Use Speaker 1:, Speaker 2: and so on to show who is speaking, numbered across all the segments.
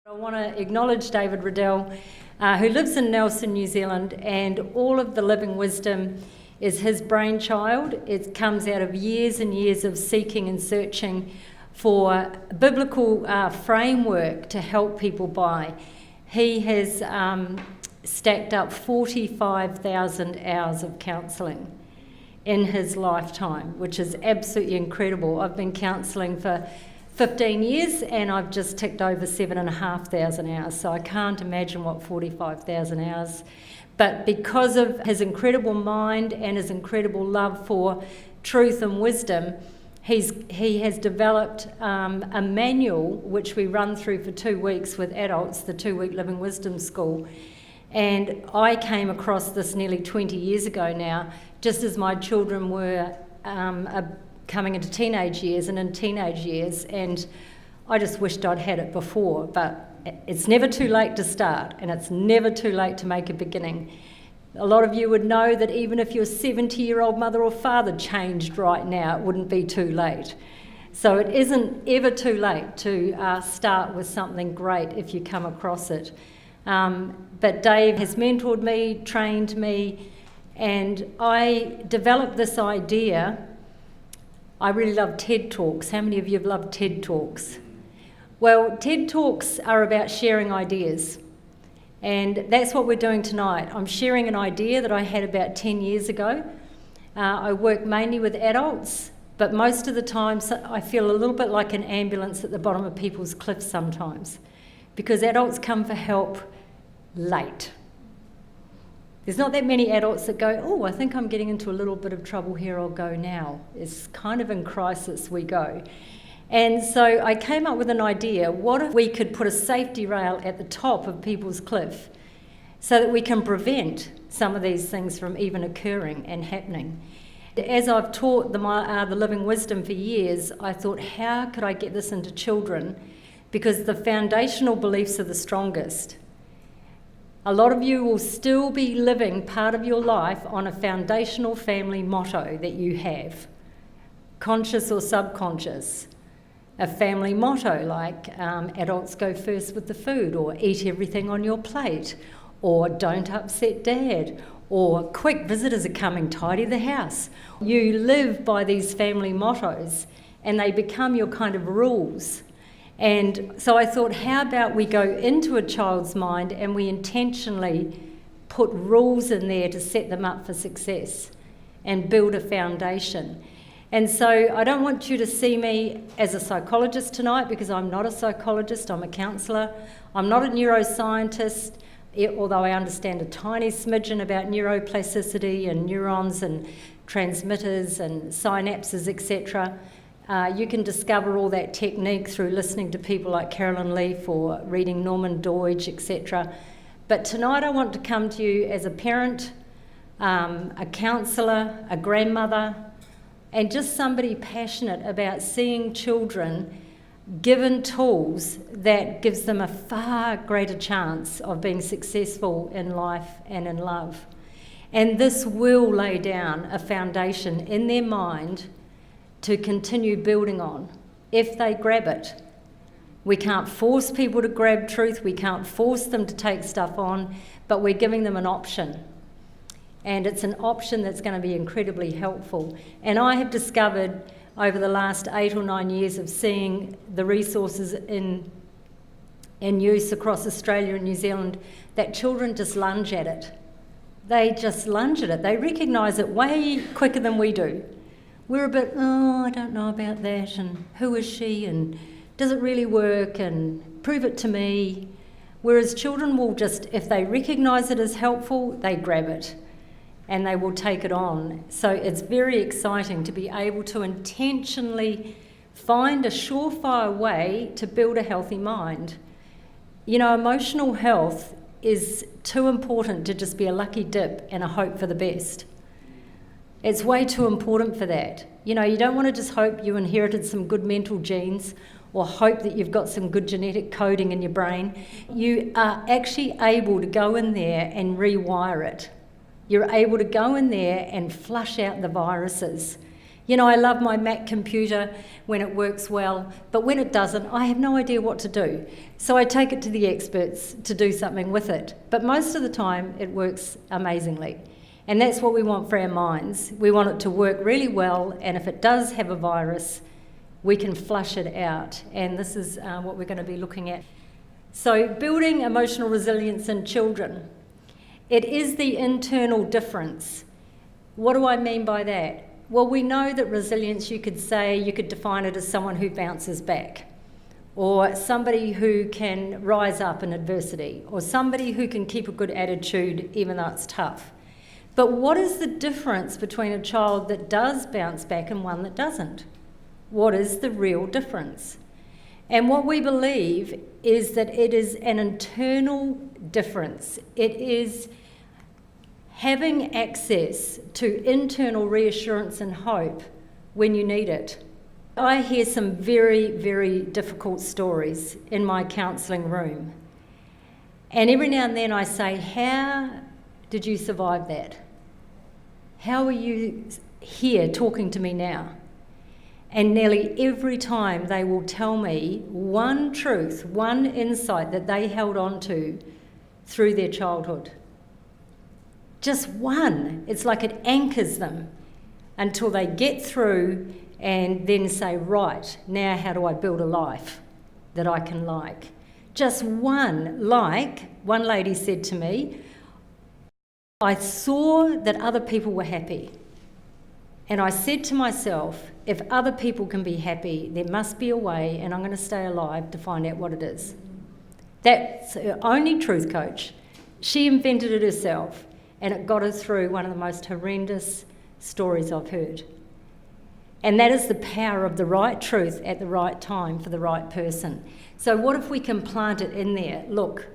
Speaker 1: I want to acknowledge David Riddell, who lives in Nelson, New Zealand, and all of the living wisdom is his brainchild. It comes out of years and years of seeking and searching for biblical framework to help people by. He has stacked up 45,000 hours of counselling in his lifetime, which is absolutely incredible. I've been counselling for 15 years and I've just ticked over 7,500 hours, so I can't imagine what 45,000 hours. But because of his incredible mind and his incredible love for truth and wisdom, he has developed a manual which we run through for 2 weeks with adults, the 2-week Living Wisdom School. And I came across this nearly 20 years ago now, just as my children were coming into teenage years and in teenage years, and I just wished I'd had it before, but it's never too late to start, and it's never too late to make a beginning. A lot of you would know that even if your 70-year-old mother or father changed right now, it wouldn't be too late. So it isn't ever too late to start with something great if you come across it. But Dave has mentored me, trained me, and I developed this idea. I really love TED Talks. How many of you have loved TED Talks? Well, TED Talks are about sharing ideas. And that's what we're doing tonight. I'm sharing an idea that I had about 10 years ago. I work mainly with adults, but most of the time I feel a little bit like an ambulance at the bottom of people's cliffs sometimes, because adults come for help late. There's not that many adults that go, oh, I think I'm getting into a little bit of trouble here, I'll go now. It's kind of in crisis we go. And so I came up with an idea. What if we could put a safety rail at the top of people's cliff so that we can prevent some of these things from even occurring and happening? As I've taught the living wisdom for years, I thought, how could I get this into children? Because the foundational beliefs are the strongest. A lot of you will still be living part of your life on a foundational family motto that you have, conscious or subconscious. A family motto like adults go first with the food, or eat everything on your plate, or don't upset dad, or quick, visitors are coming, tidy the house. You live by these family mottos and they become your kind of rules. And so I thought, how about we go into a child's mind and we intentionally put rules in there to set them up for success and build a foundation. And so I don't want you to see me as a psychologist tonight, because I'm not a psychologist, I'm a counsellor. I'm not a neuroscientist, although I understand a tiny smidgen about neuroplasticity and neurons and transmitters and synapses, etc. You can discover all that technique through listening to people like Carolyn Leaf or reading Norman Doidge, etc. But tonight I want to come to you as a parent, a counsellor, a grandmother, and just somebody passionate about seeing children given tools that gives them a far greater chance of being successful in life and in love. And this will lay down a foundation in their mind to continue building on, if they grab it. We can't force people to grab truth, we can't force them to take stuff on, but we're giving them an option. And it's an option that's going to be incredibly helpful. And I have discovered over the last 8 or 9 years of seeing the resources in use across Australia and New Zealand, that children just lunge at it. They just lunge at it. They recognise it way quicker than we do. We're a bit, oh, I don't know about that, and who is she, and does it really work, and prove it to me. Whereas children will just, if they recognise it as helpful, they grab it and they will take it on. So it's very exciting to be able to intentionally find a surefire way to build a healthy mind. You know, emotional health is too important to just be a lucky dip and a hope for the best. It's way too important for that. You know, you don't want to just hope you inherited some good mental genes or hope that you've got some good genetic coding in your brain. You are actually able to go in there and rewire it. You're able to go in there and flush out the viruses You know, I love my Mac computer when it works well, but when it doesn't, I have no idea what to do. So I take it to the experts to do something with it. But most of the time, it works amazingly. And that's what we want for our minds. We want it to work really well, and if it does have a virus, we can flush it out. And this is what we're going to be looking at. So building emotional resilience in children. It is the internal difference. What do I mean by that? Well, we know that resilience, you could define it as someone who bounces back, or somebody who can rise up in adversity, or somebody who can keep a good attitude even though it's tough. But what is the difference between a child that does bounce back and one that doesn't? What is the real difference? And what we believe is that it is an internal difference. It is having access to internal reassurance and hope when you need it. I hear some very, very difficult stories in my counselling room. And every now and then I say, how did you survive that? How are you here talking to me now? And nearly every time they will tell me one truth, one insight that they held on to through their childhood. Just one. It's like it anchors them until they get through and then say, right, now how do I build a life that I can like? Just one. Like, one lady said to me, I saw that other people were happy. And I said to myself, if other people can be happy, there must be a way, and I'm going to stay alive to find out what it is. That's her only truth coach. She invented it herself. And it got her through one of the most horrendous stories I've heard. And that is the power of the right truth at the right time for the right person. So what if we can plant it in there? Look,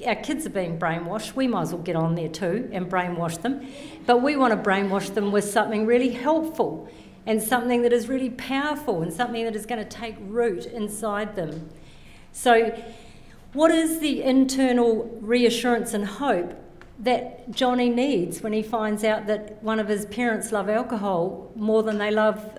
Speaker 1: our kids are being brainwashed. We might as well get on there too and brainwash them. But we want to brainwash them with something really helpful and something that is really powerful and something that is going to take root inside them. So what is the internal reassurance and hope that Johnny needs when he finds out that one of his parents love alcohol more than they love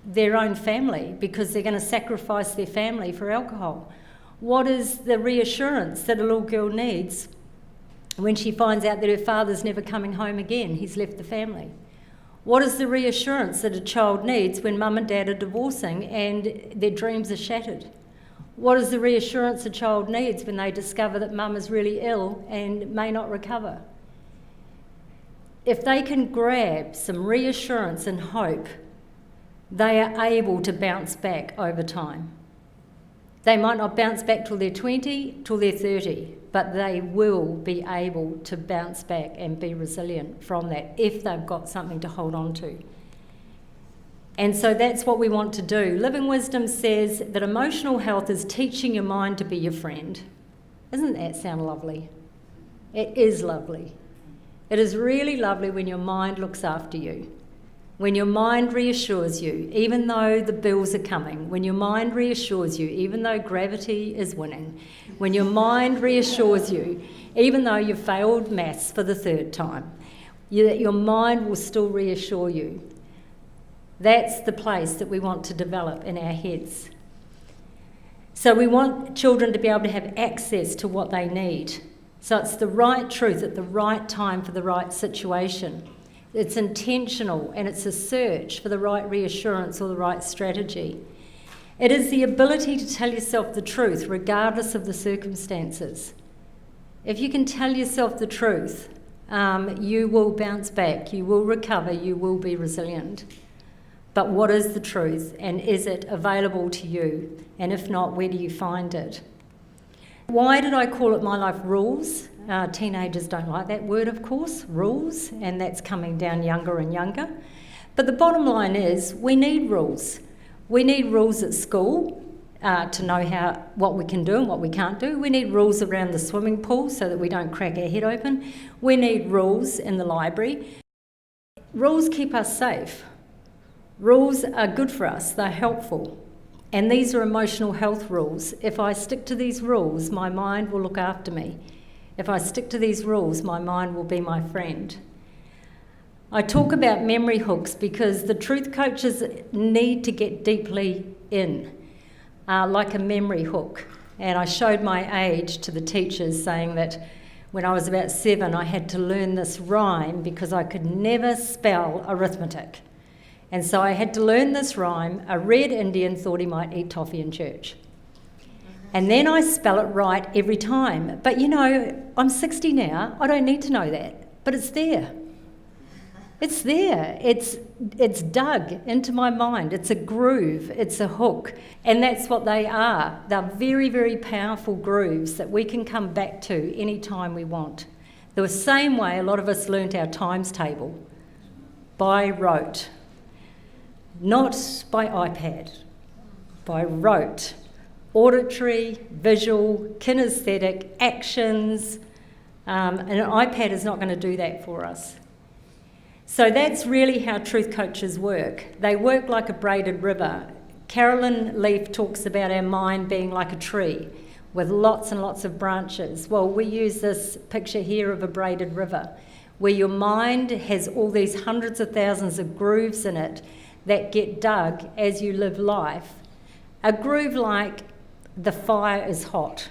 Speaker 1: their own family because they're going to sacrifice their family for alcohol? What is the reassurance that a little girl needs when she finds out that her father's never coming home again? He's left the family. What is the reassurance that a child needs when mum and dad are divorcing and their dreams are shattered? What is the reassurance a child needs when they discover that mum is really ill and may not recover? If they can grab some reassurance and hope, they are able to bounce back over time. They might not bounce back till they're 20, till they're 30, but they will be able to bounce back and be resilient from that if they've got something to hold on to. And so that's what we want to do. Living Wisdom says that emotional health is teaching your mind to be your friend. Doesn't that sound lovely? It is lovely. It is really lovely when your mind looks after you, when your mind reassures you, even though the bills are coming, when your mind reassures you, even though gravity is winning, when your mind reassures you, even though you've failed maths for the third time, your mind will still reassure you. That's the place that we want to develop in our heads. So we want children to be able to have access to what they need. So it's the right truth at the right time for the right situation. It's intentional and it's a search for the right reassurance or the right strategy. It is the ability to tell yourself the truth regardless of the circumstances. If you can tell yourself the truth, you will bounce back, you will recover, you will be resilient. But what is the truth, and is it available to you? And if not, where do you find it? Why did I call it My Life Rulz? Teenagers don't like that word, of course, rules, and that's coming down younger and younger. But the bottom line is we need rules. We need rules at school to know what we can do and what we can't do. We need rules around the swimming pool so that we don't crack our head open. We need rules in the library. Rules keep us safe. Rules are good for us, they're helpful. And these are emotional health rules. If I stick to these rules, my mind will look after me. If I stick to these rules, my mind will be my friend. I talk about memory hooks because the truth coaches need to get deeply in, like a memory hook. And I showed my age to the teachers, saying that when I was about 7, I had to learn this rhyme because I could never spell arithmetic. And so I had to learn this rhyme: a red Indian thought he might eat toffee in church. And then I spell it right every time. But you know, I'm 60 now, I don't need to know that, but it's there. It's there. It's dug into my mind. It's a groove. It's a hook. And that's what they are. They're very, very powerful grooves that we can come back to any time we want. The same way a lot of us learnt our times table, by rote. Not by iPad, by rote. Auditory, visual, kinesthetic, actions. And an iPad is not going to do that for us. So that's really how truth coaches work. They work like a braided river. Carolyn Leaf talks about our mind being like a tree with lots and lots of branches. Well, we use this picture here of a braided river, where your mind has all these hundreds of thousands of grooves in it that get dug as you live life. A groove like the fire is hot,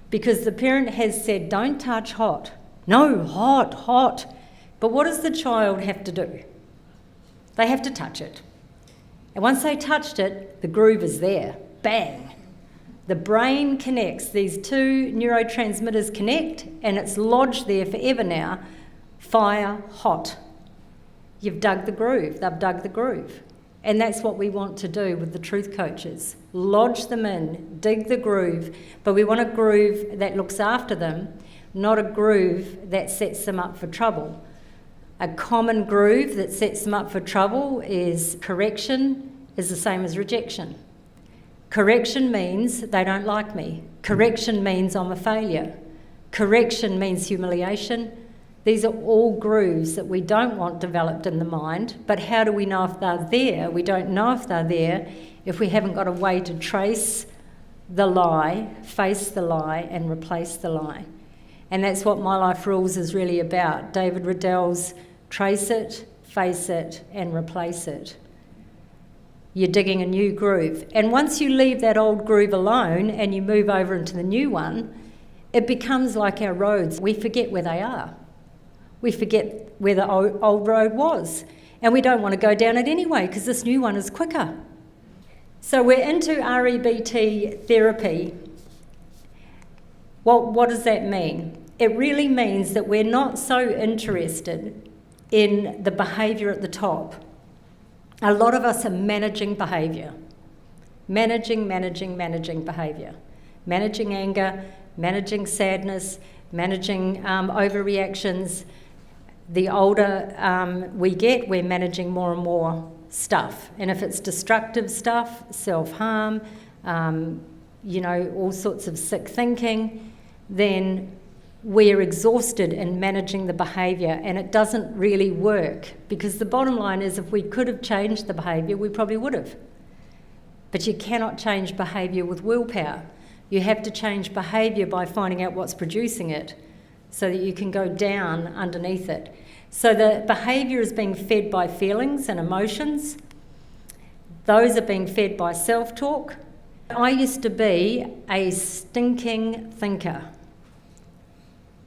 Speaker 1: because the parent has said, don't touch hot. No, hot, hot. But what does the child have to do? They have to touch it. And once they touched it, the groove is there. Bang. The brain connects. These two neurotransmitters connect, and it's lodged there forever now. Fire, hot. You've dug the groove. They've dug the groove. And that's what we want to do with the truth coaches. Lodge them in, dig the groove, but we want a groove that looks after them, not a groove that sets them up for trouble. A common groove that sets them up for trouble is correction is the same as rejection. Correction means they don't like me. Correction means I'm a failure. Correction means humiliation. These are all grooves that we don't want developed in the mind, but how do we know if they're there? We don't know if they're there if we haven't got a way to trace the lie, face the lie, and replace the lie. And that's what My Life Rulz is really about. David Riddell's trace it, face it, and replace it. You're digging a new groove. And once you leave that old groove alone and you move over into the new one, it becomes like our roads. We forget where they are. We forget where the old road was. And we don't want to go down it anyway because this new one is quicker. So we're into EBT therapy. Well, what does that mean? It really means that we're not so interested in the behaviour at the top. A lot of us are managing behaviour. Managing behaviour. Managing anger, managing sadness, managing overreactions. The older we get, we're managing more and more stuff. And if it's destructive stuff, self-harm, all sorts of sick thinking, then we're exhausted in managing the behaviour, and it doesn't really work, because the bottom line is if we could have changed the behaviour, we probably would have. But you cannot change behaviour with willpower. You have to change behaviour by finding out what's producing it so that you can go down underneath it. So the behaviour is being fed by feelings and emotions. Those are being fed by self-talk. I used to be a stinking thinker.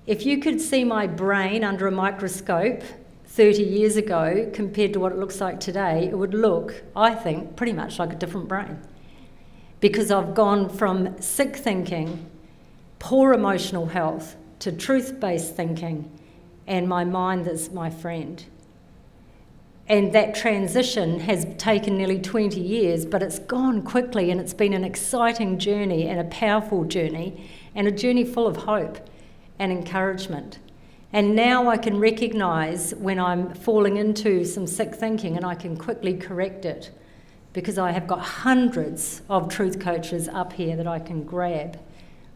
Speaker 1: If you could see my brain under a microscope 30 years ago compared to what it looks like today, it would look, I think, pretty much like a different brain. Because I've gone from sick thinking, poor emotional health, to truth-based thinking, and my mind is my friend. And that transition has taken nearly 20 years, but it's gone quickly, and it's been an exciting journey and a powerful journey, and a journey full of hope and encouragement. And now I can recognise when I'm falling into some sick thinking, and I can quickly correct it, because I have got hundreds of truth coaches up here that I can grab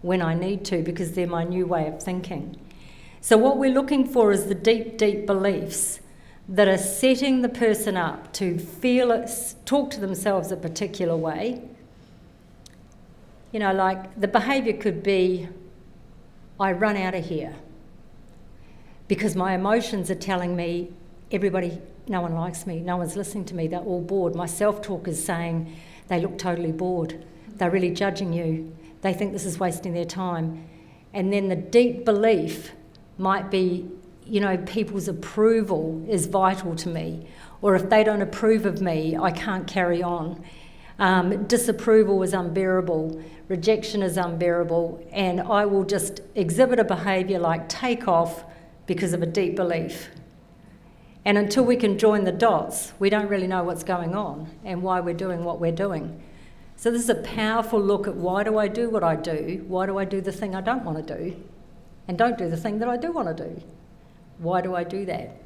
Speaker 1: when I need to, because they're my new way of thinking. So what we're looking for is the deep, deep beliefs that are setting the person up to feel it, talk to themselves a particular way. Like the behaviour could be, I run out of here because my emotions are telling me no one likes me, no one's listening to me, they're all bored. My self-talk is saying they look totally bored. They're really judging you. They think this is wasting their time. And then the deep belief might be, people's approval is vital to me. Or if they don't approve of me, I can't carry on. Disapproval is unbearable. Rejection is unbearable. And I will just exhibit a behaviour like take off because of a deep belief. And until we can join the dots, we don't really know what's going on and why we're doing what we're doing. So this is a powerful look at why do I do what I do? Why do I do the thing I don't want to do? And don't do the thing that I do want to do? Why do I do that?